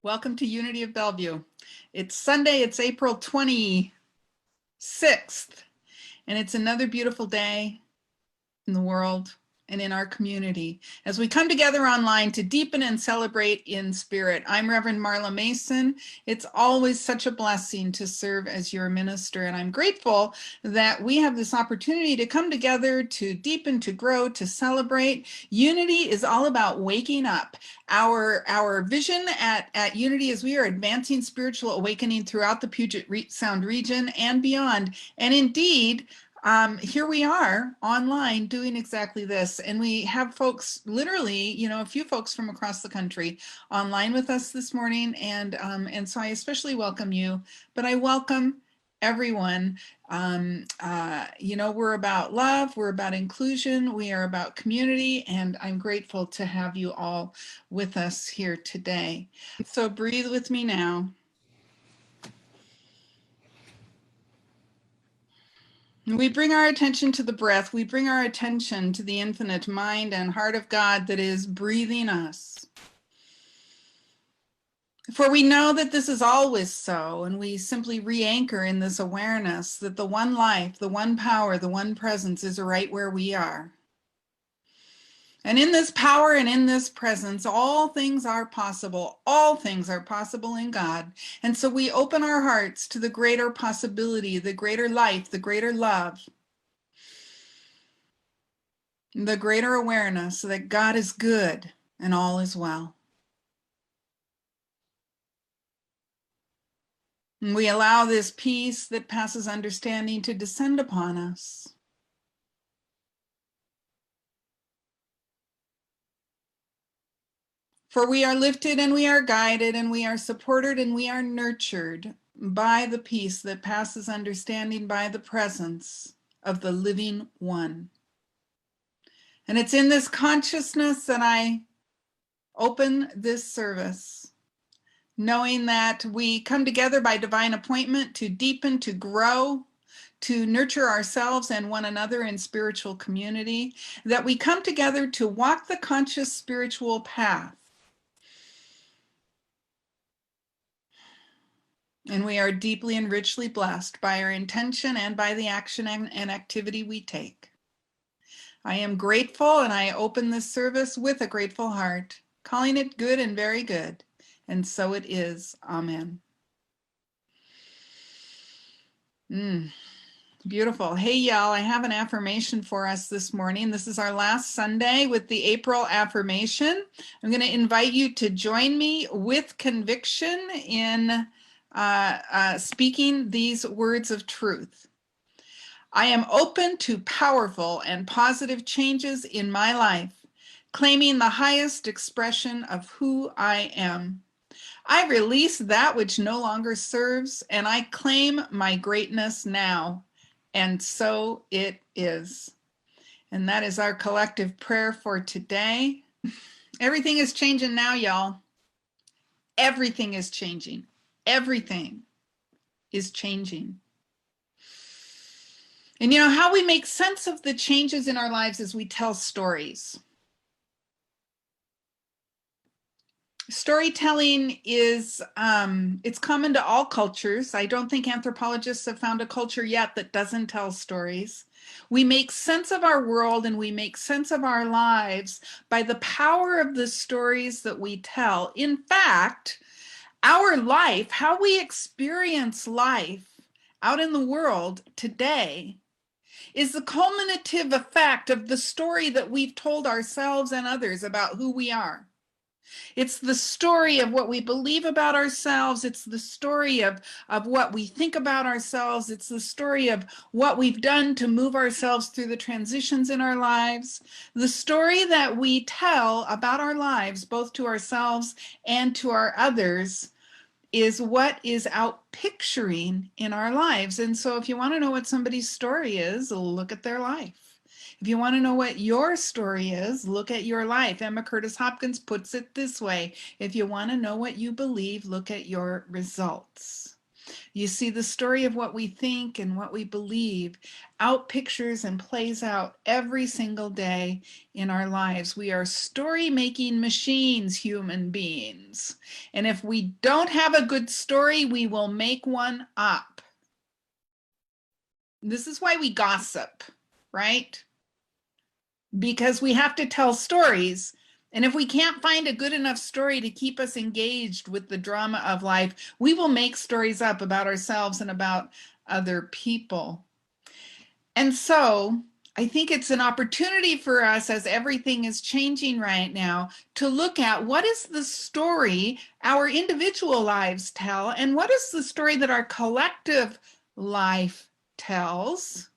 Welcome to Unity of Bellevue. It's Sunday, it's April 26th, and it's another beautiful day in the world and in our community as we come together online to deepen and celebrate in spirit. I'm Reverend Marla Mason. It's always such a blessing to serve as your minister, and I'm grateful that we have this opportunity to come together to deepen, to grow, to celebrate. Unity is all about waking up. Our vision at Unity is we are advancing spiritual awakening throughout the Puget Sound region and beyond. And indeed, here we are online doing exactly this. And we have folks, literally, a few folks from across the country online with us this morning. And so I especially welcome you, but I welcome everyone. We're about love, we're about inclusion, we are about community, and I'm grateful to have you all with us here today. So breathe with me now. We bring our attention to the breath. We bring our attention to the infinite mind and heart of God that is breathing us. For we know that this is always so, and we simply re-anchor in this awareness that the one life, the one power, the one presence is right where we are. And in this power and in this presence, all things are possible. All things are possible in God. And so we open our hearts to the greater possibility, the greater life, the greater love, the greater awareness that God is good and all is well. And we allow this peace that passes understanding to descend upon us. For we are lifted and we are guided and we are supported and we are nurtured by the peace that passes understanding, by the presence of the living one. And it's in this consciousness that I open this service, knowing that we come together by divine appointment to deepen, to grow, to nurture ourselves and one another in spiritual community, that we come together to walk the conscious spiritual path. And we are deeply and richly blessed by our intention and by the action and activity we take. I am grateful, and I open this service with a grateful heart, calling it good and very good. And so it is. Amen. Beautiful. Hey, y'all, I have an affirmation for us this morning. This is our last Sunday with the April affirmation. I'm going to invite you to join me with conviction in speaking these words of truth. I am open to powerful and positive changes in my life, claiming the highest expression of who I am. I release that which no longer serves, and I claim my greatness now. And so it is. And that is our collective prayer for today. Everything is changing now, y'all. Everything is changing. Everything is changing. And how we make sense of the changes in our lives is we tell stories. Storytelling is, it's common to all cultures. I don't think anthropologists have found a culture yet that doesn't tell stories. We make sense of our world and we make sense of our lives by the power of the stories that we tell. In fact, our life, how we experience life out in the world today, is the culminative effect of the story that we've told ourselves and others about who we are. It's the story of what we believe about ourselves. It's the story of what we think about ourselves. It's the story of what we've done to move ourselves through the transitions in our lives. The story that we tell about our lives, both to ourselves and to our others, is what is out picturing in our lives. And so if you want to know what somebody's story is, look at their life. If you want to know what your story is, look at your life. Emma Curtis Hopkins puts it this way: if you want to know what you believe, look at your results. You see, the story of what we think and what we believe outpictures and plays out every single day in our lives. We are story-making machines, human beings. And if we don't have a good story, we will make one up. This is why we gossip, right? Because we have to tell stories. And if we can't find a good enough story to keep us engaged with the drama of life, we will make stories up about ourselves and about other people. And so I think it's an opportunity for us, as everything is changing right now, to look at what is the story our individual lives tell, and what is the story that our collective life tells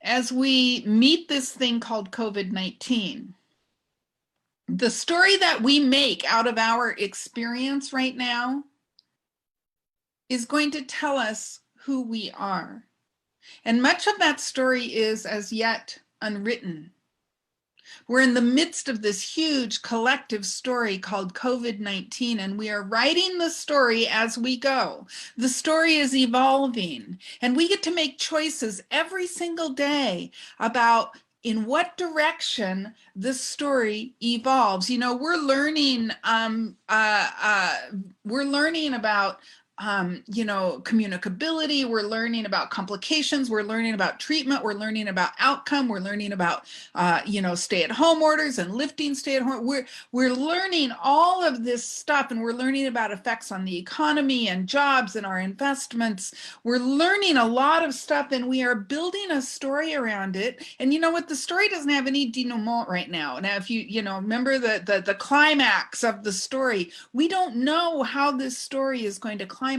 as we meet this thing called COVID-19. The story that we make out of our experience right now is going to tell us who we are. And much of that story is as yet unwritten. We're in the midst of this huge collective story called COVID-19, and we are writing the story as we go. The story is evolving, and we get to make choices every single day about in what direction the story evolves. You know, we're learning about you know, communicability. We're learning about complications. We're learning about treatment. We're learning about outcome. We're learning about, you know, stay-at-home orders and lifting stay-at-home. We're learning all of this stuff, and we're learning about effects on the economy and jobs and our investments. We're learning a lot of stuff, and we are building a story around it. And you know what? The story doesn't have any denouement right now. Now, if you know, remember the climax of the story, we don't know how this story is going to climax,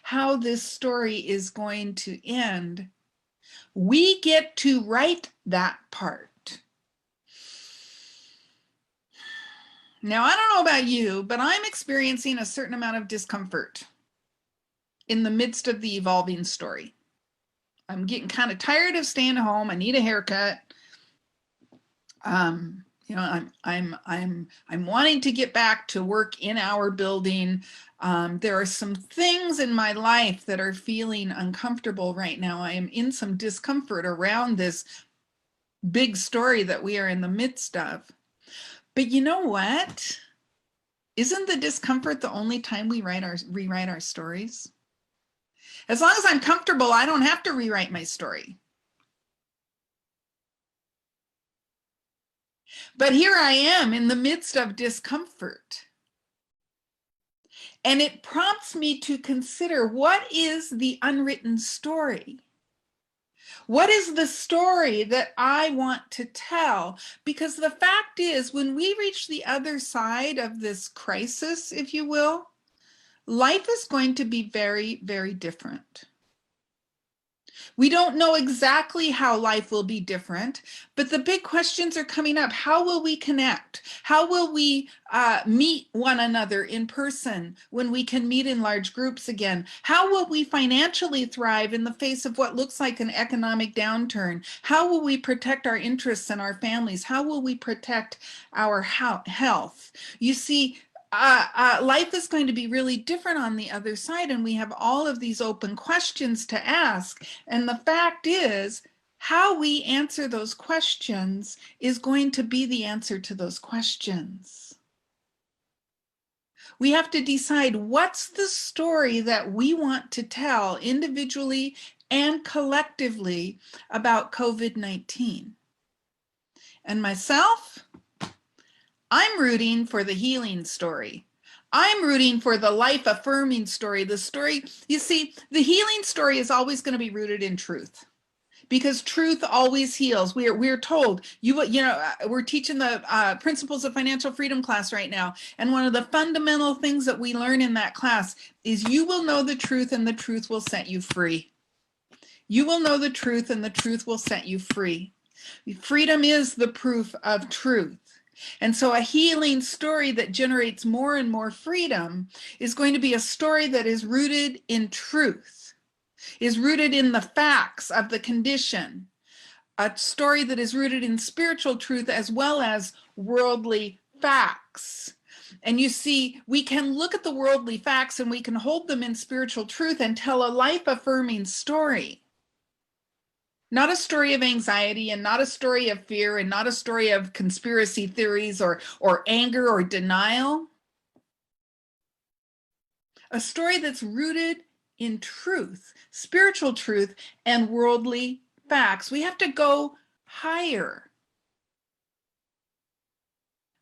how this story is going to end. We get to write that part. Now, I don't know about you, but I'm experiencing a certain amount of discomfort in the midst of the evolving story. I'm getting kind of tired of staying home. I need a haircut. You know, I'm wanting to get back to work in our building. There are some things in my life that are feeling uncomfortable right now. I am in some discomfort around this big story that we are in the midst of. But you know what? Isn't the discomfort the only time we rewrite our stories? As long as I'm comfortable, I don't have to rewrite my story. But here I am in the midst of discomfort. And it prompts me to consider, what is the unwritten story? What is the story that I want to tell? Because the fact is, when we reach the other side of this crisis, if you will, life is going to be very, very different. We don't know exactly how life will be different, but the big questions are coming up. How will we connect? How will we meet one another in person when we can meet in large groups again? How will we financially thrive in the face of what looks like an economic downturn? How will we protect our interests and our families? How will we protect our health? You see, life is going to be really different on the other side, and we have all of these open questions to ask. And the fact is, how we answer those questions is going to be the answer to those questions. We have to decide, what's the story that we want to tell individually and collectively about COVID-19? And myself, I'm rooting for the healing story. I'm rooting for the life-affirming story, the story. You see, the healing story is always going to be rooted in truth, because truth always heals. We're told, you know, we're teaching the Principles of Financial Freedom class right now, and one of the fundamental things that we learn in that class is you will know the truth, and the truth will set you free. You will know the truth, and the truth will set you free. Freedom is the proof of truth. And so a healing story that generates more and more freedom is going to be a story that is rooted in truth, is rooted in the facts of the condition, a story that is rooted in spiritual truth as well as worldly facts. And you see, we can look at the worldly facts and we can hold them in spiritual truth and tell a life-affirming story. Not a story of anxiety and not a story of fear and not a story of conspiracy theories or anger or denial. A story that's rooted in truth, spiritual truth, and worldly facts. We have to go higher.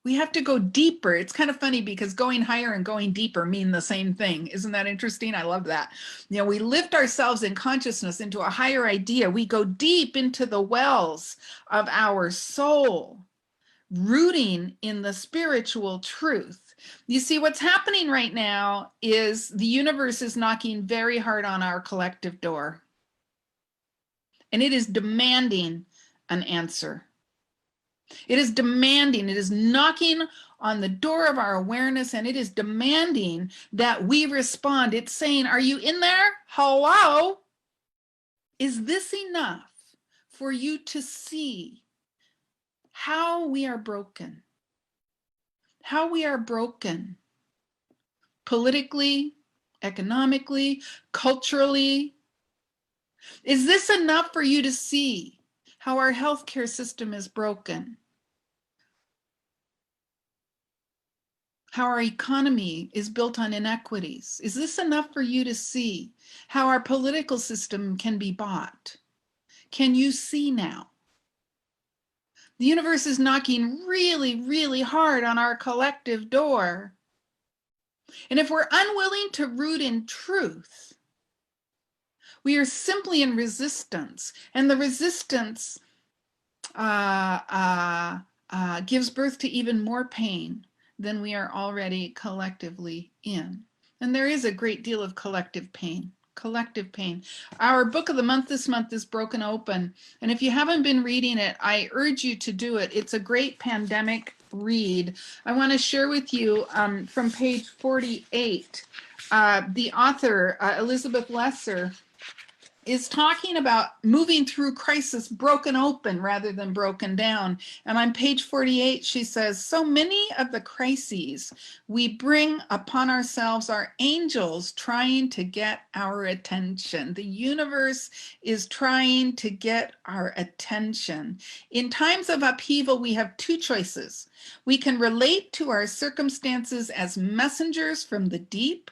We have to go deeper. It's kind of funny because going higher and going deeper mean the same thing. Isn't that interesting? I love that. You know, we lift ourselves in consciousness into a higher idea. We go deep into the wells of our soul, rooting in the spiritual truth. You see, what's happening right now is the universe is knocking very hard on our collective door, and it is demanding an answer. It is demanding, it is knocking on the door of our awareness, and it is demanding that we respond. It's saying, are you in there? Hello? Is this enough for you to see how we are broken? How we are broken politically, economically, culturally? Is this enough for you to see how our healthcare system is broken? How our economy is built on inequities? Is this enough for you to see how our political system can be bought? Can you see now? The universe is knocking really, really hard on our collective door. And if we're unwilling to root in truth, we are simply in resistance. And the resistance gives birth to even more pain than we are already collectively in. And there is a great deal of collective pain. Collective pain. Our book of the month this month is Broken Open. And if you haven't been reading it, I urge you to do it. It's a great pandemic read. I want to share with you from page 48, the author, Elizabeth Lesser, is talking about moving through crisis broken open rather than broken down. And on page 48, she says, so many of the crises we bring upon ourselves are angels trying to get our attention. The universe is trying to get our attention. In times of upheaval, we have two choices. We can relate to our circumstances as messengers from the deep,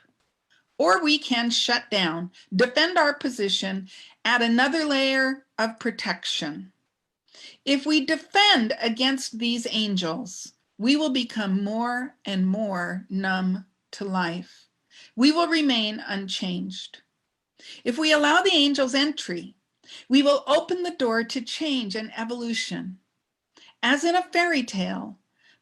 or we can shut down, defend our position, add another layer of protection. If we defend against these angels, we will become more and more numb to life. We will remain unchanged. If we allow the angels entry, we will open the door to change and evolution. As in a fairy tale,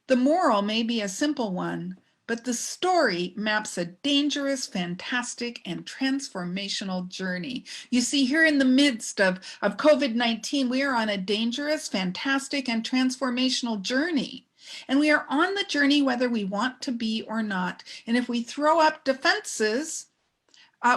the moral may be a simple one, but the story maps a dangerous, fantastic, and transformational journey. You see, here in the midst of COVID-19, we are on a dangerous, fantastic, and transformational journey. And we are on the journey whether we want to be or not. And if we throw up defenses,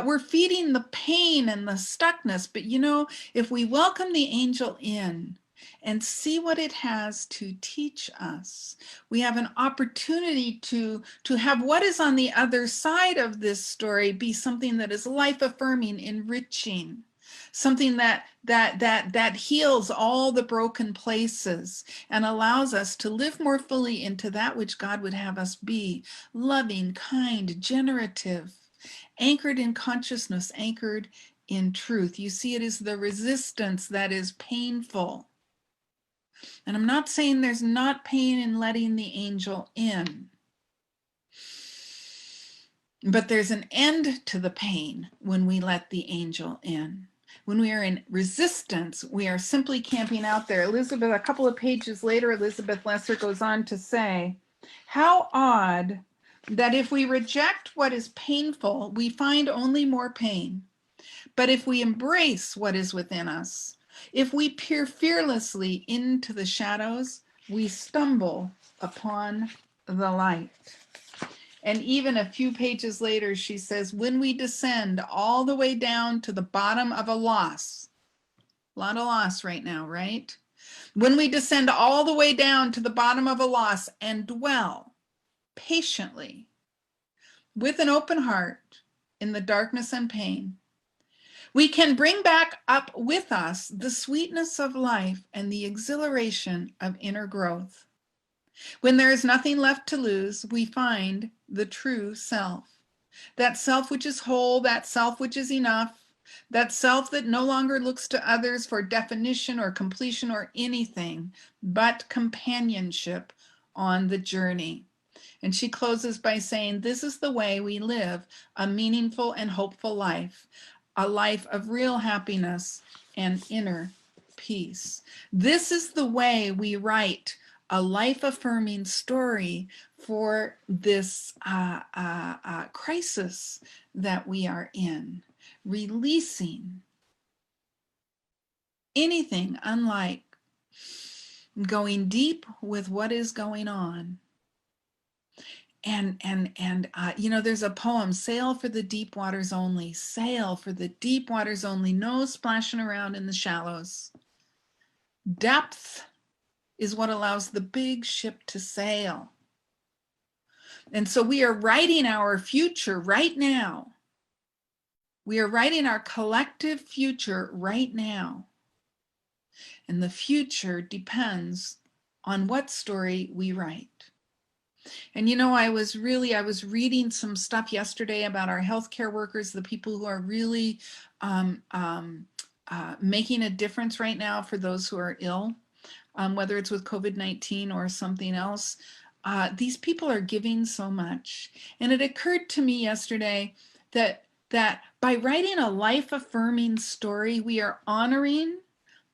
we're feeding the pain and the stuckness. But you know, if we welcome the angel in, and see what it has to teach us, we have an opportunity to have what is on the other side of this story be something that is life-affirming, enriching, something that heals all the broken places and allows us to live more fully into that which God would have us be: loving, kind, generative, anchored in consciousness, anchored in truth. You see, it is the resistance that is painful. And I'm not saying there's not pain in letting the angel in, but there's an end to the pain when we let the angel in. When we are in resistance, we are simply camping out there. Elizabeth, a couple of pages later, Elizabeth Lesser goes on to say, how odd that if we reject what is painful, we find only more pain. But if we embrace what is within us, if we peer fearlessly into the shadows, we stumble upon the light. And even a few pages later, she says, when we descend all the way down to the bottom of a loss, a lot of loss right now, right? When we descend all the way down to the bottom of a loss and dwell patiently, with an open heart in the darkness and pain, we can bring back up with us the sweetness of life and the exhilaration of inner growth. When there is nothing left to lose, we find the true self. That self which is whole, that self which is enough, that self that no longer looks to others for definition or completion or anything but companionship on the journey. And she closes by saying, this is the way we live a meaningful and hopeful life, a life of real happiness and inner peace. This is the way we write a life-affirming story for this crisis that we are in, releasing anything unlike going deep with what is going on. And you know, there's a poem, sail for the deep waters only, sail for the deep waters only, no splashing around in the shallows. Depth is what allows the big ship to sail. And so we are writing our future right now. We are writing our collective future right now. And the future depends on what story we write. And you know, I was reading some stuff yesterday about our healthcare workers, the people who are really making a difference right now for those who are ill, whether it's with COVID-19 or something else. These people are giving so much. And it occurred to me yesterday that by writing a life-affirming story, we are honoring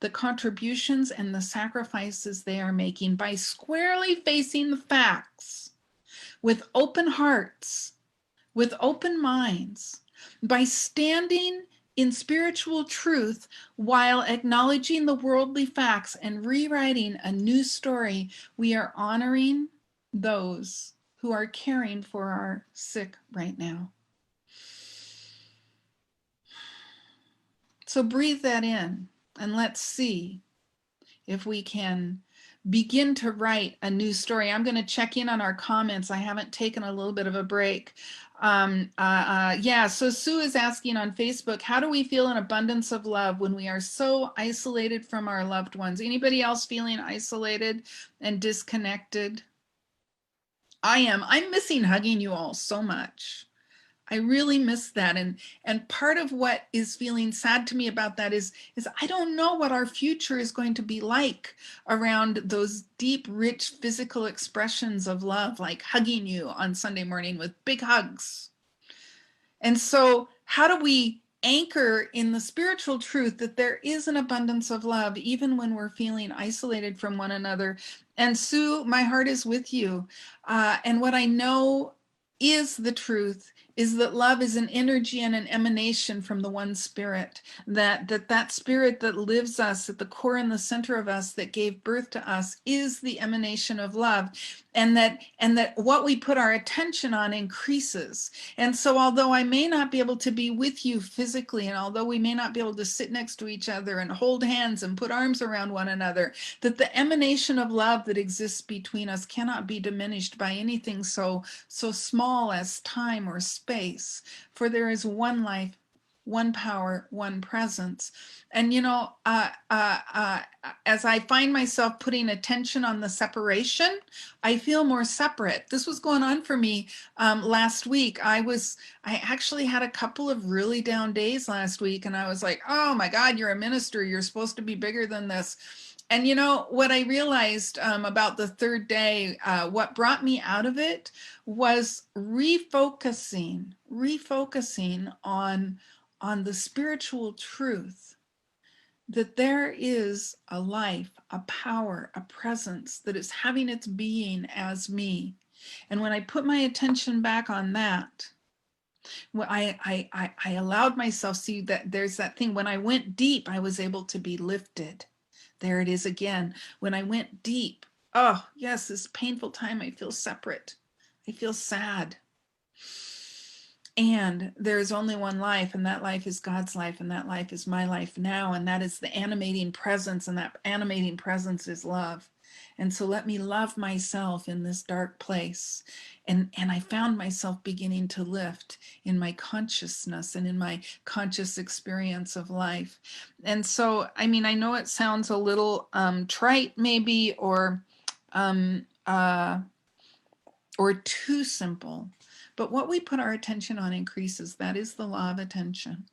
the contributions and the sacrifices they are making by squarely facing the facts with open hearts, with open minds, by standing in spiritual truth while acknowledging the worldly facts and rewriting a new story. We are honoring those who are caring for our sick right now. So breathe that in and let's see if we can begin to write a new story. I'm going to check in on our comments. I haven't taken a little bit of a break. Yeah, so Sue is asking on Facebook, how do we feel an abundance of love when we are so isolated from our loved ones? Anybody else feeling isolated and disconnected? I am. I'm missing hugging you all so much. I really miss that. And part of what is feeling sad to me about that is I don't know what our future is going to be like around those deep, rich physical expressions of love, like hugging you on Sunday morning with big hugs. And so how do we anchor in the spiritual truth that there is an abundance of love, even when we're feeling isolated from one another? And Sue, my heart is with you. And what I know is the truth is that love is an energy and an emanation from the one spirit, that spirit that lives us at the core and the center of us, that gave birth to us, is the emanation of love, and that what we put our attention on increases. And so although I may not be able to be with you physically, and although we may not be able to sit next to each other and hold hands and put arms around one another, that the emanation of love that exists between us cannot be diminished by anything so small as time or space, for there is one life, one power, one presence. And you know, as I find myself putting attention on the separation, I feel more separate. This was going on for me last week. I actually had a couple of really down days last week, and I was like, oh my God, you're a minister, you're supposed to be bigger than this. And you know, what I realized about the third day, what brought me out of it was refocusing on the spiritual truth that there is a life, a power, a presence that is having its being as me. And when I put my attention back on that, well, I allowed myself, see that there's that thing, when I went deep, I was able to be lifted. There it is again. When I went deep, oh yes, this painful time, I feel separate. I feel sad. And there is only one life, and that life is God's life, and that life is my life now, and that is the animating presence, and that animating presence is love. And so let me love myself in this dark place. And I found myself beginning to lift in my consciousness and in my conscious experience of life. And so, I mean, I know it sounds a little trite maybe, um, uh, or too simple, but what we put our attention on increases. That is the law of attention.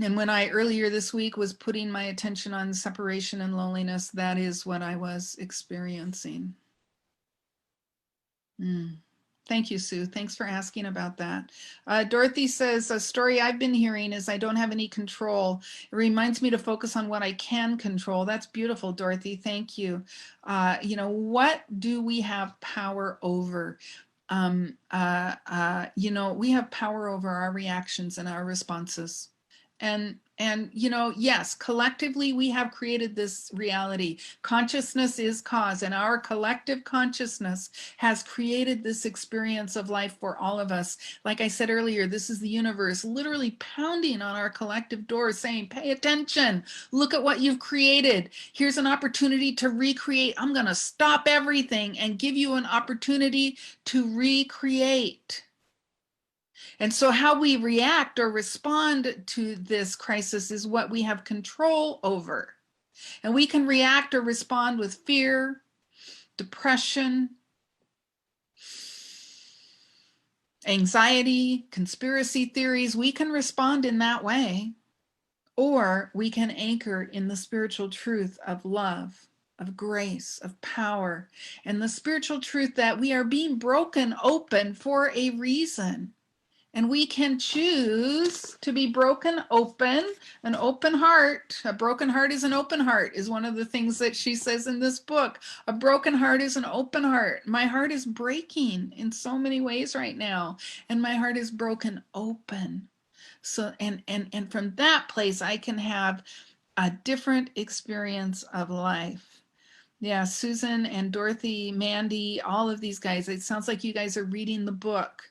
And when I earlier this week was putting my attention on separation and loneliness, that is what I was experiencing. Thank you, Sue. Thanks for asking about that. Dorothy says, a story I've been hearing is I don't have any control. It reminds me to focus on what I can control. That's beautiful, Dorothy. Thank you. You know, what do we have power over? You know, we have power over our reactions and our responses. And you know, yes, collectively we have created this reality. Consciousness is cause, and our collective consciousness has created this experience of life for all of us. Like I said earlier, this is the universe literally pounding on our collective doors saying, pay attention, look at what you've created. Here's an opportunity to recreate. I'm going to stop everything and give you an opportunity to recreate. And so how we react or respond to this crisis is what we have control over. And we can react or respond with fear, depression, anxiety, conspiracy theories. We can respond in that way. Or we can anchor in the spiritual truth of love, of grace, of power, and the spiritual truth that we are being broken open for a reason. And we can choose to be broken open, an open heart. A broken heart is an open heart, is one of the things that she says in this book. A broken heart is an open heart. My heart is breaking in so many ways right now, and my heart is broken open. So, and from that place, I can have a different experience of life. Yeah, Susan and Dorothy, Mandy, all of these guys. It sounds like you guys are reading the book.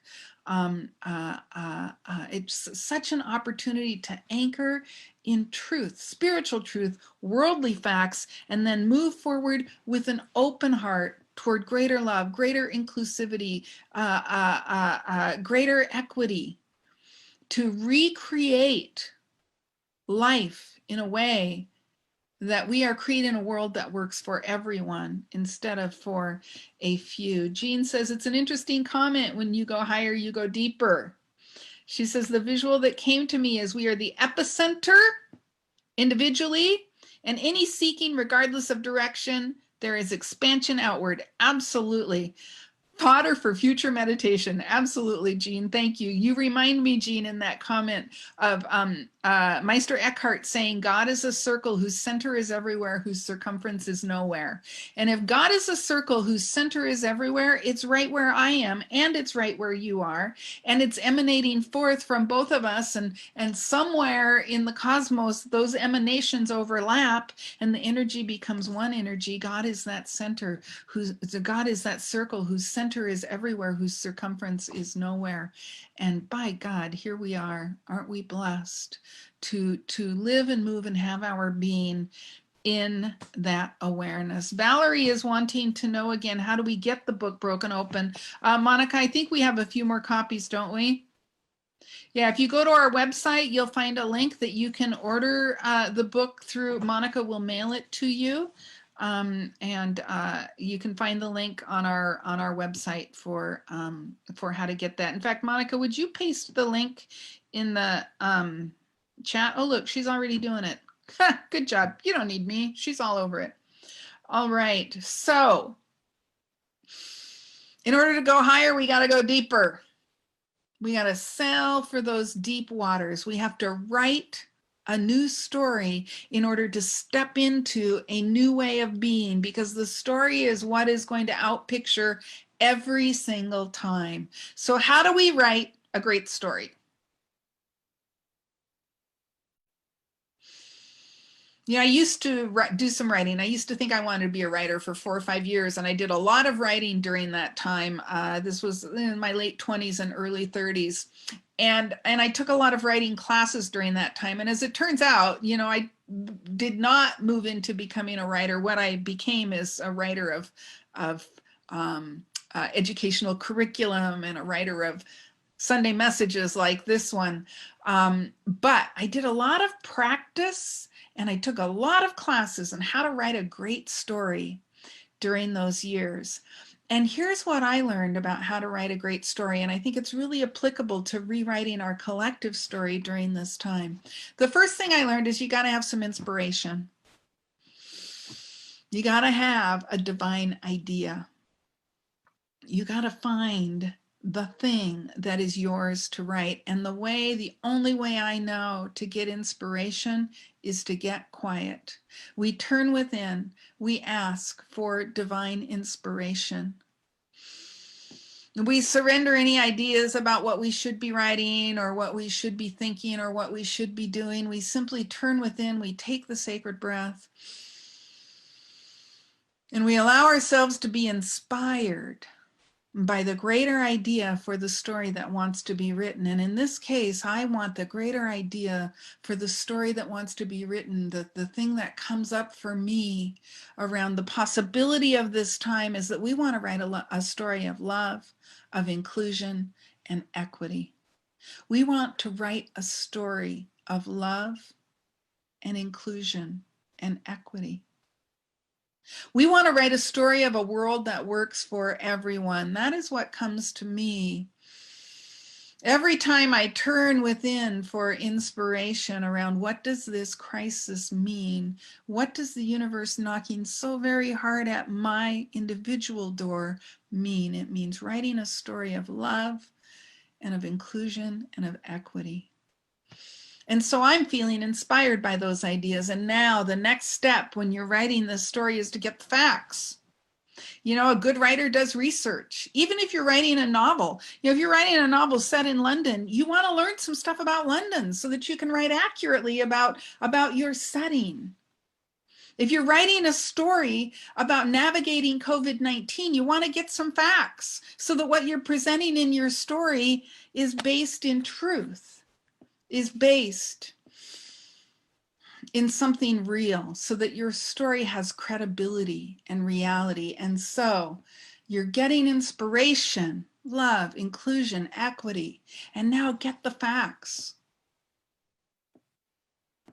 It's such an opportunity to anchor in truth, spiritual truth, worldly facts, and then move forward with an open heart toward greater love, greater inclusivity, greater equity, to recreate life in a way that we are creating a world that works for everyone instead of for a few. Jean says, it's an interesting comment. When you go higher, you go deeper. She says, the visual that came to me is we are the epicenter individually, and any seeking, regardless of direction, there is expansion outward. Absolutely. Fodder for future meditation. Absolutely, Jean. Thank you. You remind me, Jean, in that comment of Meister Eckhart saying, God is a circle whose center is everywhere, whose circumference is nowhere. And if God is a circle whose center is everywhere, it's right where I am, and it's right where you are, and it's emanating forth from both of us, and somewhere in the cosmos, those emanations overlap, and the energy becomes one energy. God is that center, God is that circle whose center is everywhere, whose circumference is nowhere. And by God, here we are. Aren't we blessed to live and move and have our being in that awareness? Valerie is wanting to know again, how do we get the book Broken Open? Monica, I think we have a few more copies, don't we? Yeah, if you go to our website, you'll find a link that you can order the book through. Monica will mail it to you. And you can find the link on our website for how to get that. In fact, Monica, would you paste the link in the chat? Oh, look, she's already doing it. Good job. You don't need me. She's all over it. All right. So in order to go higher, we got to go deeper. We got to sail for those deep waters. We have to write a new story in order to step into a new way of being, because the story is what is going to outpicture every single time. So how do we write a great story? Yeah, I used to do some writing. I used to think I wanted to be a writer for 4 or 5 years, and I did a lot of writing during that time. This was in my late 20s and early 30s. And I took a lot of writing classes during that time. And as it turns out, I did not move into becoming a writer. What I became is a writer of educational curriculum and a writer of Sunday messages like this one. But I did a lot of practice and I took a lot of classes on how to write a great story during those years. And here's what I learned about how to write a great story. And I think it's really applicable to rewriting our collective story during this time. The first thing I learned is you got to have some inspiration. You got to have a divine idea. You got to find the thing that is yours to write. And the only way I know to get inspiration is to get quiet. We turn within, we ask for divine inspiration. We surrender any ideas about what we should be writing or what we should be thinking or what we should be doing. We simply turn within, we take the sacred breath, and we allow ourselves to be inspired by the greater idea for the story that wants to be written. And in this case, I want the greater idea for the story that wants to be written. The thing that comes up for me around the possibility of this time is that we want to write a story of love, of inclusion, and equity. We want to write a story of love and inclusion and equity. We want to write a story of a world that works for everyone. That is what comes to me every time I turn within for inspiration around what does this crisis mean? What does the universe knocking so very hard at my individual door mean? It means writing a story of love and of inclusion and of equity. And so I'm feeling inspired by those ideas. And now the next step when you're writing this story is to get the facts. A good writer does research. Even if you're writing a novel, if you're writing a novel set in London, you want to learn some stuff about London so that you can write accurately about your setting. If you're writing a story about navigating COVID-19, you want to get some facts so that what you're presenting in your story is based in truth, is based in something real, so that your story has credibility and reality. And so you're getting inspiration, love, inclusion, equity, and now get the facts.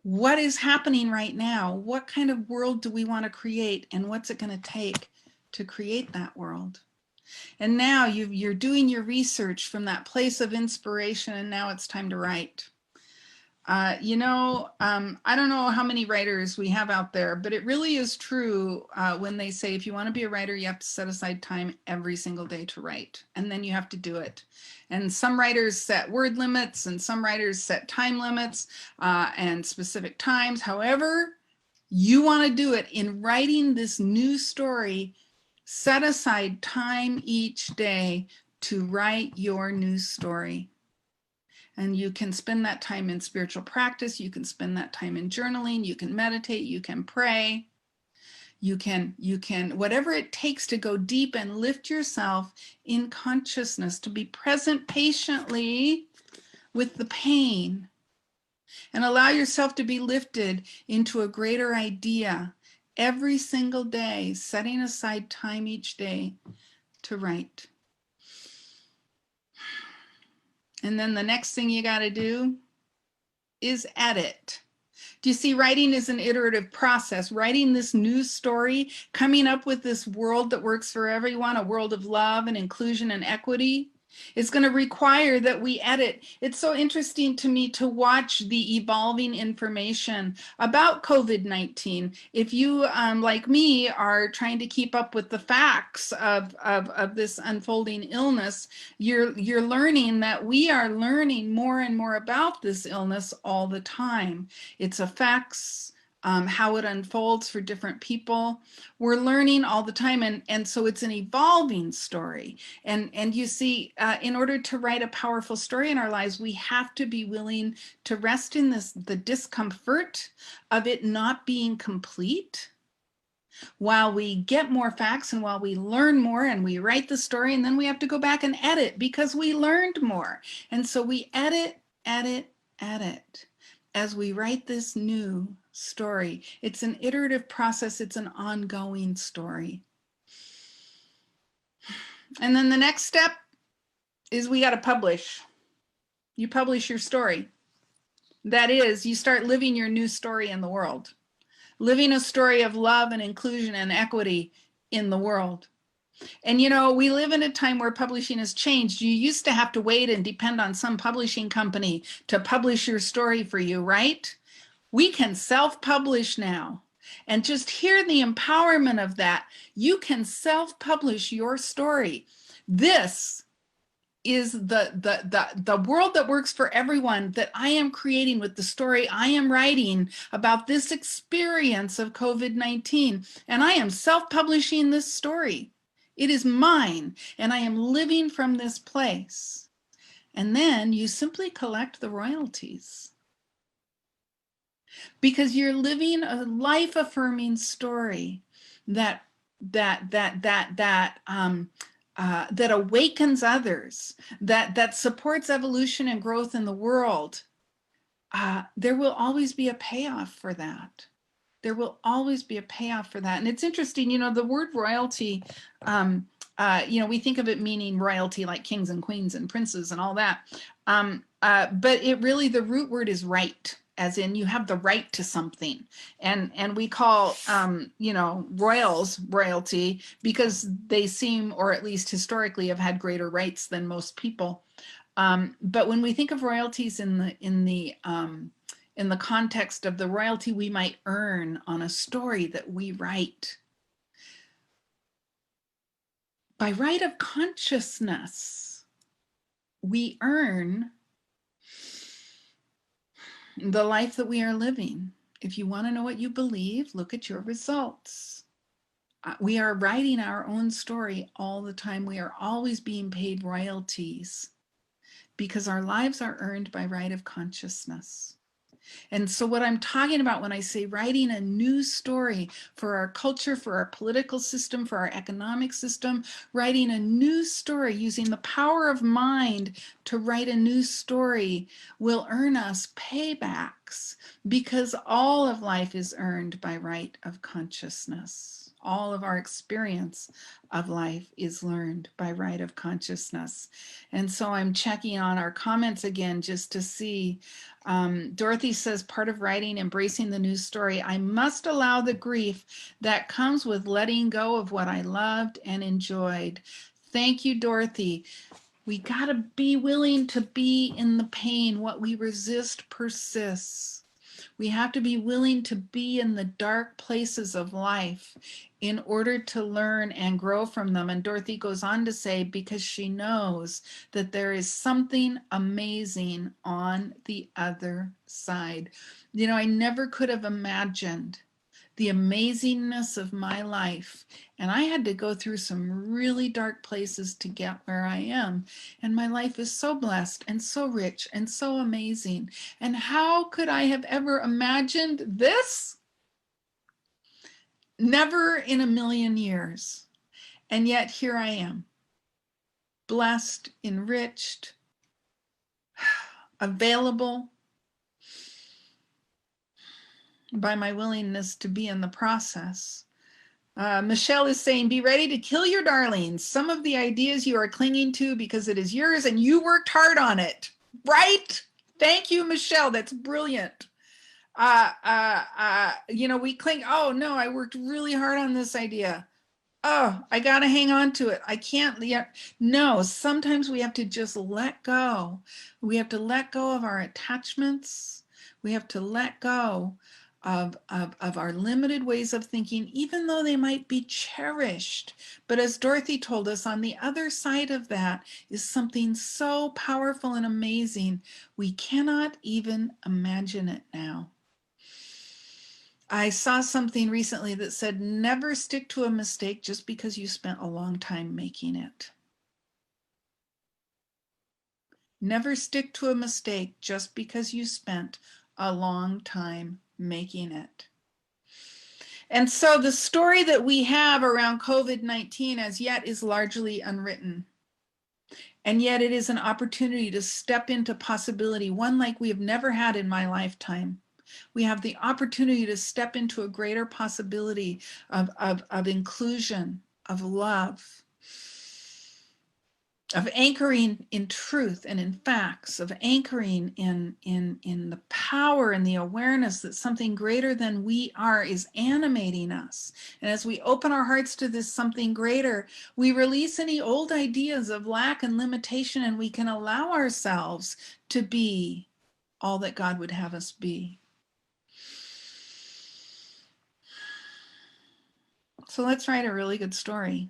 What is happening right now? What kind of world do we want to create? And what's it going to take to create that world? And now you're doing your research from that place of inspiration, and now it's time to write. I don't know how many writers we have out there, but it really is true when they say if you want to be a writer, you have to set aside time every single day to write, and then you have to do it. And some writers set word limits, and some writers set time limits and specific times. However you want to do it in writing this new story, set aside time each day to write your new story. And you can spend that time in spiritual practice. You can spend that time in journaling. You can meditate. You can pray. You can, whatever it takes to go deep and lift yourself in consciousness, to be present patiently with the pain and allow yourself to be lifted into a greater idea every single day, setting aside time each day to write. And then the next thing you got to do is edit. Do you see, writing is an iterative process. Writing this new story, coming up with this world that works for everyone, a world of love and inclusion and equity, is going to require that we edit. It's so interesting to me to watch the evolving information about COVID-19. If you, like me, are trying to keep up with the facts of this unfolding illness, you're learning that we are learning more and more about this illness all the time, its effects, how it unfolds for different people. We're learning all the time, and so it's an evolving story. And you see, in order to write a powerful story in our lives, we have to be willing to rest in the discomfort of it not being complete, while we get more facts and while we learn more and we write the story, and then we have to go back and edit because we learned more. And so we edit, edit, edit as we write this new story. It's an iterative process. It's an ongoing story. And then the next step is we got to publish. You publish your story. That is, you start living your new story in the world. Living a story of love and inclusion and equity in the world. And you know, we live in a time where publishing has changed. You used to have to wait and depend on some publishing company to publish your story for you, right? We can self-publish now. And just hear the empowerment of that. You can self-publish your story. This is the world that works for everyone that I am creating with the story I am writing about this experience of COVID-19. And I am self-publishing this story. It is mine, and I am living from this place. And then you simply collect the royalties, because you're living a life-affirming story that awakens others, that supports evolution and growth in the world. There will always be a payoff for that. There will always be a payoff for that. And it's interesting, you know, the word royalty, you know, we think of it meaning royalty like kings and queens and princes and all that. But it really, the root word is right, as in you have the right to something. And we call, you know, royals royalty because they seem, or at least historically, have had greater rights than most people. But when we think of royalties in the context of the royalty we might earn on a story that we write, by right of consciousness, we earn the life that we are living. If you want to know what you believe, look at your results. We are writing our own story all the time. We are always being paid royalties because our lives are earned by right of consciousness. And so what I'm talking about when I say writing a new story for our culture, for our political system, for our economic system, writing a new story using the power of mind to write a new story will earn us paybacks, because all of life is earned by right of consciousness. All of our experience of life is learned by right of consciousness. And so I'm checking on our comments again just to see. Dorothy says, part of writing, embracing the new story, I must allow the grief that comes with letting go of what I loved and enjoyed. Thank you, Dorothy. We got to be willing to be in the pain. What we resist persists. We have to be willing to be in the dark places of life in order to learn and grow from them. And Dorothy goes on to say, because she knows that there is something amazing on the other side. You know, I never could have imagined the amazingness of my life. And I had to go through some really dark places to get where I am. And my life is so blessed and so rich and so amazing. And how could I have ever imagined this? Never in a million years. And yet here I am, blessed, enriched, available by my willingness to be in the process. Michelle is saying, be ready to kill your darlings. Some of the ideas you are clinging to because it is yours and you worked hard on it, right? Thank you, Michelle. That's brilliant. You know, we cling, oh no, I worked really hard on this idea. Oh, I got to hang on to it. I can't, no, sometimes we have to just let go. We have to let go of our attachments. We have to let go of our limited ways of thinking, even though they might be cherished. But as Dorothy told us, on the other side of that is something so powerful and amazing, we cannot even imagine it now. I saw something recently that said, never stick to a mistake just because you spent a long time making it. Never stick to a mistake just because you spent a long time making it. And so the story that we have around COVID-19 as yet is largely unwritten. And yet it is an opportunity to step into possibility, one like we have never had in my lifetime. We have the opportunity to step into a greater possibility of inclusion, of love, of anchoring in truth and in facts, of anchoring in the power and the awareness that something greater than we are is animating us. And as we open our hearts to this something greater, we release any old ideas of lack and limitation, and we can allow ourselves to be all that God would have us be. So let's write a really good story,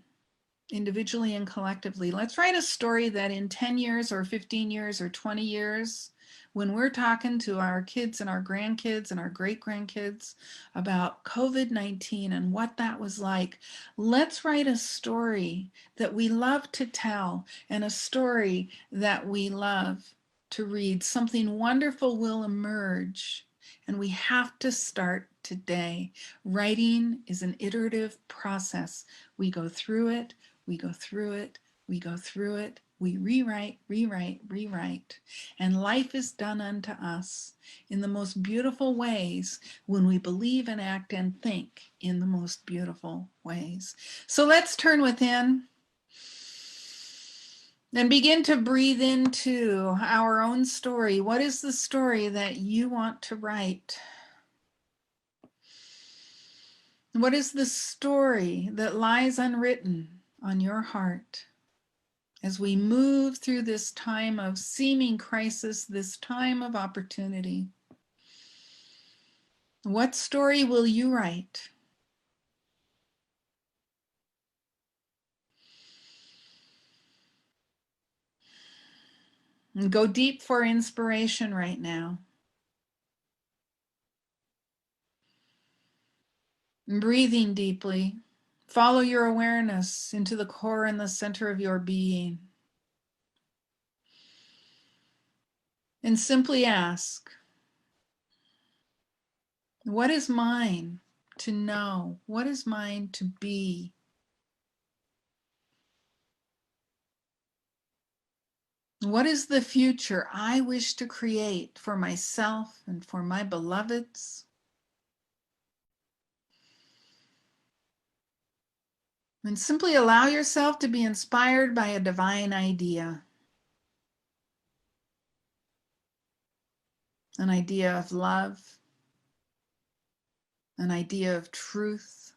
individually and collectively. Let's write a story that in 10 years or 15 years or 20 years, when we're talking to our kids and our grandkids and our great-grandkids about COVID-19 and what that was like, let's write a story that we love to tell and a story that we love to read. Something wonderful will emerge. And we have to start today. Writing is an iterative process. We go through it, we go through it, we go through it, we rewrite, rewrite, rewrite. And life is done unto us in the most beautiful ways when we believe and act and think in the most beautiful ways. So let's turn within and begin to breathe into our own story. What is the story that you want to write? What is the story that lies unwritten on your heart as we move through this time of seeming crisis, this time of opportunity? What story will you write? And go deep for inspiration right now. And breathing deeply. Follow your awareness into the core and the center of your being. And simply ask, what is mine to know? What is mine to be? What is the future I wish to create for myself and for my beloveds? And simply allow yourself to be inspired by a divine idea. An idea of love, an idea of truth,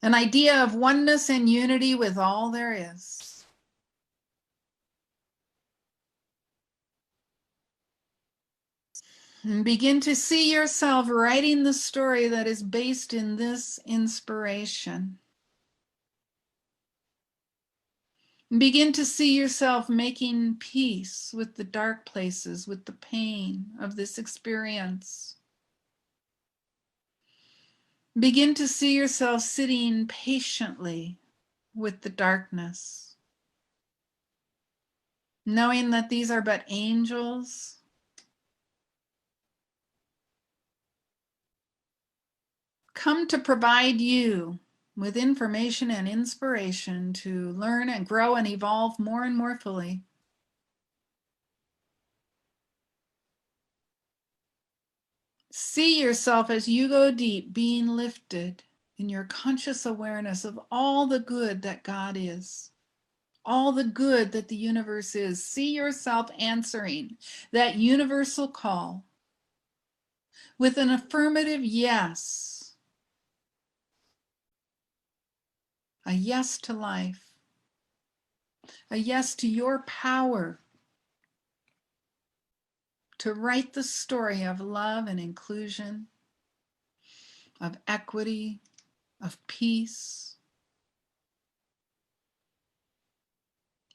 an idea of oneness and unity with all there is. And begin to see yourself writing the story that is based in this inspiration. And begin to see yourself making peace with the dark places, with the pain of this experience. Begin to see yourself sitting patiently with the darkness, knowing that these are but angels come to provide you with information and inspiration to learn and grow and evolve more and more fully. See yourself as you go deep, being lifted in your conscious awareness of all the good that God is, all the good that the universe is. See yourself answering that universal call with an affirmative yes, a yes to life, a yes to your power to write the story of love and inclusion, of equity, of peace.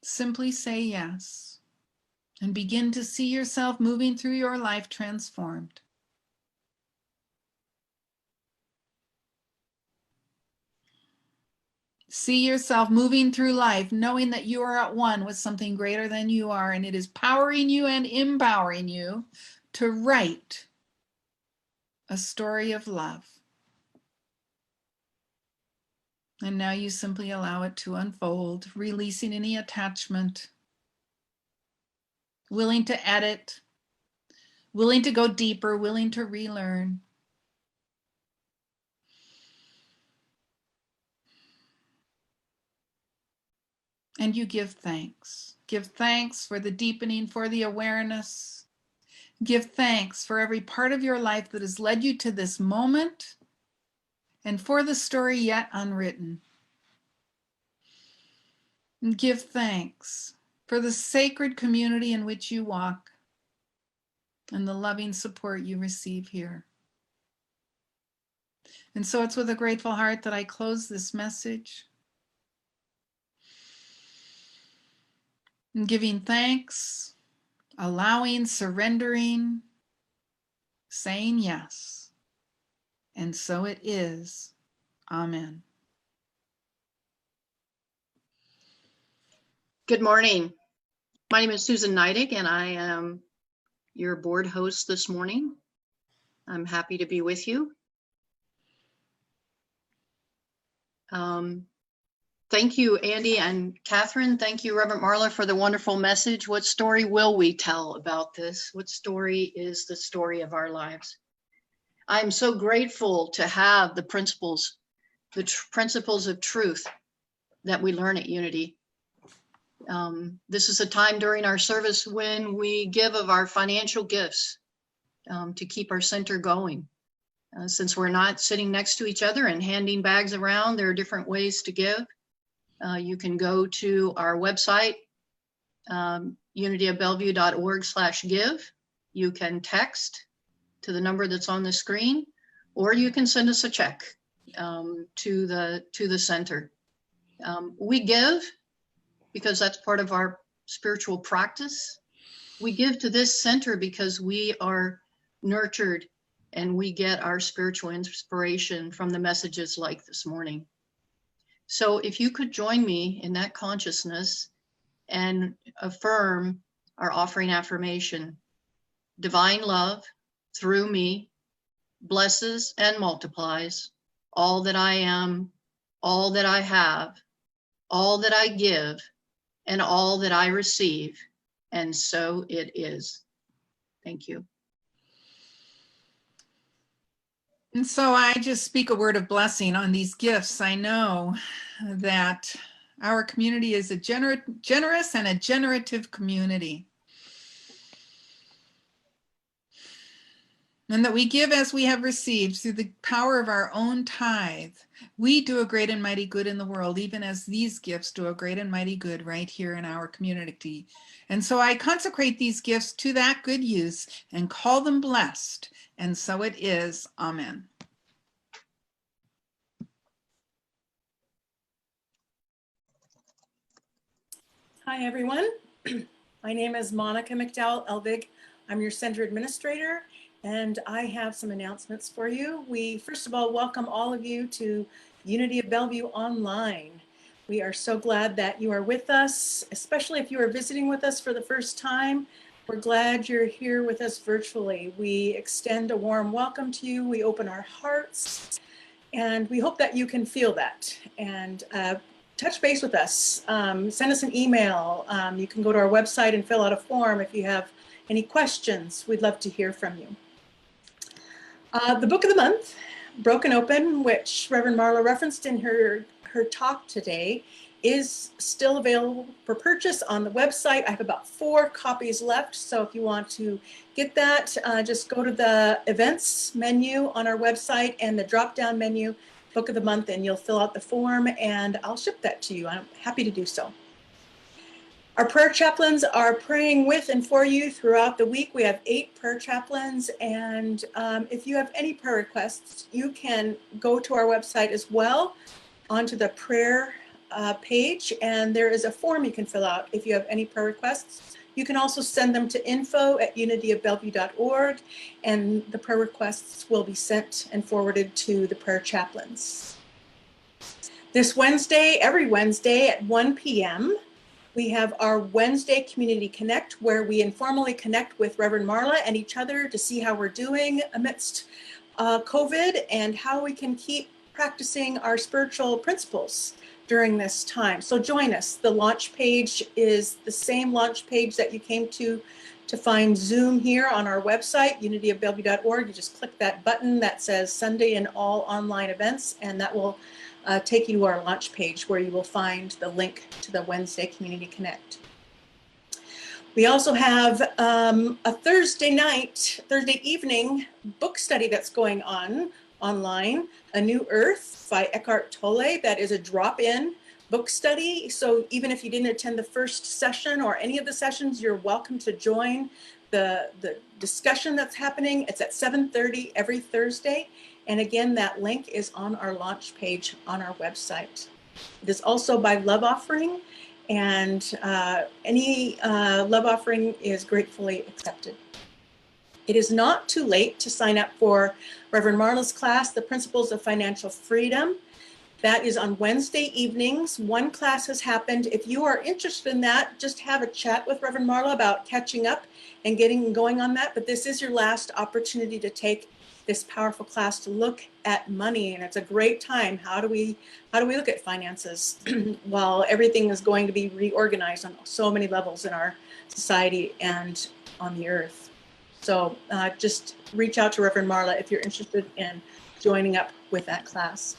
Simply say yes and begin to see yourself moving through your life transformed. See yourself moving through life, knowing that you are at one with something greater than you are, and it is powering you and empowering you to write a story of love. And now you simply allow it to unfold, releasing any attachment, willing to edit, willing to go deeper, willing to relearn. And you give thanks. Give thanks for the deepening, for the awareness. Give thanks for every part of your life that has led you to this moment and for the story yet unwritten. And give thanks for the sacred community in which you walk and the loving support you receive here. And so it's with a grateful heart that I close this message. And giving thanks, allowing, surrendering, saying yes. And so it is. Amen. Good morning. My name is Susan Neidig, and I am your board host this morning. I'm happy to be with you. Thank you, Andy and Catherine. Thank you, Reverend Marla, for the wonderful message. What story will we tell about this? What story is the story of our lives? I'm so grateful to have the principles of truth that we learn at Unity. This is a time during our service when we give of our financial gifts to keep our center going. Since we're not sitting next to each other and handing bags around, there are different ways to give. You can go to our website, unityofbellevue.org/give. You can text to the number that's on the screen, or you can send us a check to the center. We give because that's part of our spiritual practice. We give to this center because we are nurtured and we get our spiritual inspiration from the messages like this morning. So if you could join me in that consciousness and affirm our offering affirmation: divine love through me blesses and multiplies all that I am, all that I have, all that I give, and all that I receive. And so it is. Thank you. And so I just speak a word of blessing on these gifts. I know that our community is a generous and a generative community. And that we give as we have received through the power of our own tithe. We do a great and mighty good in the world, even as these gifts do a great and mighty good right here in our community. And so I consecrate these gifts to that good use and call them blessed. And so it is. Amen. Hi, everyone. My name is Monica McDowell Elvig. I'm your center administrator, and I have some announcements for you. We, first of all, welcome all of you to Unity of Bellevue Online. We are so glad that you are with us, especially if you are visiting with us for the first time. We're glad you're here with us virtually. We extend a warm welcome to you. We open our hearts, and we hope that you can feel that. And touch base with us. Send us an email. You can go to our website and fill out a form if you have any questions. We'd love to hear from you. The book of the month, Broken Open, which Reverend Marla referenced in her talk today, is still available for purchase on the website. I have about 4 copies left, so if you want to get that, just go to the events menu on our website and the drop-down menu, Book of the Month, and you'll fill out the form and I'll ship that to you. I'm happy to do so. Our prayer chaplains are praying with and for you throughout the week. We have 8 prayer chaplains, and if you have any prayer requests, you can go to our website as well, onto the prayer page, and there is a form you can fill out if you have any prayer requests. You can also send them to info@unityofbellevue.org, and the prayer requests will be sent and forwarded to the prayer chaplains. This Wednesday, every Wednesday at 1 p.m., we have our Wednesday Community Connect, where we informally connect with Reverend Marla and each other to see how we're doing amidst COVID and how we can keep practicing our spiritual principles during this time. So join us. The launch page is the same launch page that you came to find Zoom here on our website, unityofbellevue.org. You just click that button that says Sunday and all online events, and that will take you to our launch page where you will find the link to the Wednesday Community Connect. We also have a Thursday evening book study that's going on online, A New Earth by Eckhart Tolle. That is a drop-in book study. So even if you didn't attend the first session or any of the sessions, you're welcome to join the discussion that's happening. It's at 7:30 every Thursday. And again, that link is on our launch page on our website. It is also by love offering, and any love offering is gratefully accepted. It is not too late to sign up for Reverend Marla's class, The Principles of Financial Freedom. That is on Wednesday evenings. One class has happened. If you are interested in that, just have a chat with Reverend Marla about catching up and getting going on that. But this is your last opportunity to take this powerful class to look at money, and it's a great time. How do we look at finances while everything is going to be reorganized on so many levels in our society and on the earth? So just reach out to Reverend Marla if you're interested in joining up with that class.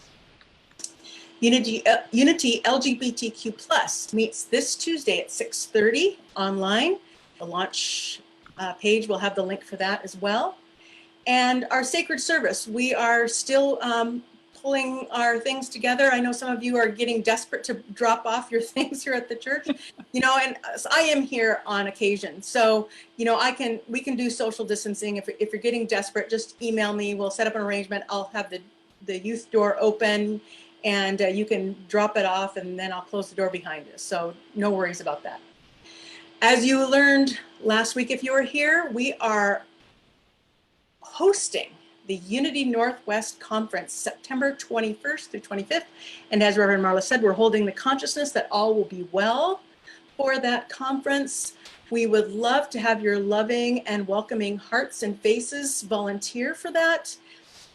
Unity LGBTQ+ meets this Tuesday at 6:30 online. The launch page will have the link for that as well. And our sacred service, we are still pulling our things together. I know some of you are getting desperate to drop off your things here at the church, and I am here on occasion. So, we can do social distancing. If you're getting desperate, just email me. We'll set up an arrangement. I'll have the youth door open, and you can drop it off, and then I'll close the door behind us. So no worries about that. As you learned last week, if you were here, we are hosting the Unity Northwest Conference, September 21st through 25th. And as Reverend Marla said, we're holding the consciousness that all will be well for that conference. We would love to have your loving and welcoming hearts and faces volunteer for that.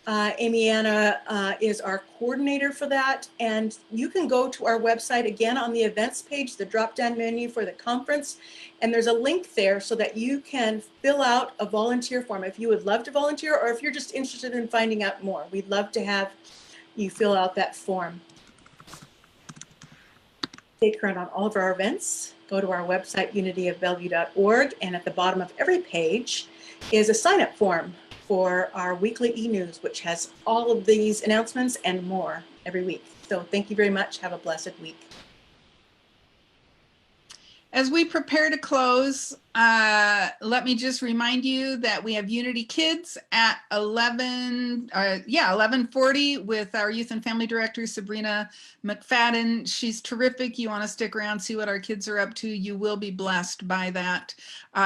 Amy Anna is our coordinator for that. And you can go to our website again on the events page, the drop-down menu for the conference. And there's a link there so that you can fill out a volunteer form if you would love to volunteer, or if you're just interested in finding out more. We'd love to have you fill out that form. Stay current on all of our events. Go to our website, unityofbellevue.org. And at the bottom of every page is a sign-up form for our weekly e-news, which has all of these announcements and more every week. So thank you very much. Have a blessed week. As we prepare to close, let me just remind you that we have Unity Kids at 11:40 with our Youth and Family Director, Sabrina McFadden. She's terrific. You want to stick around, see what our kids are up to. You will be blessed by that.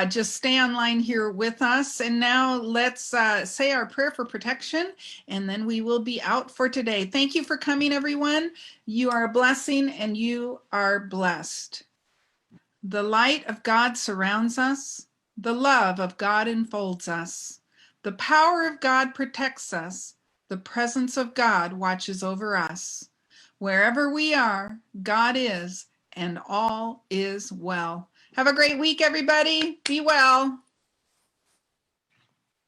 Just stay online here with us. And now let's say our prayer for protection, and then we will be out for today. Thank you for coming, everyone. You are a blessing, and you are blessed. The light of God surrounds us. The love of God enfolds us. The power of God protects us. The presence of God watches over us. Wherever we are, God is, and all is well. Have a great week, everybody. Be well.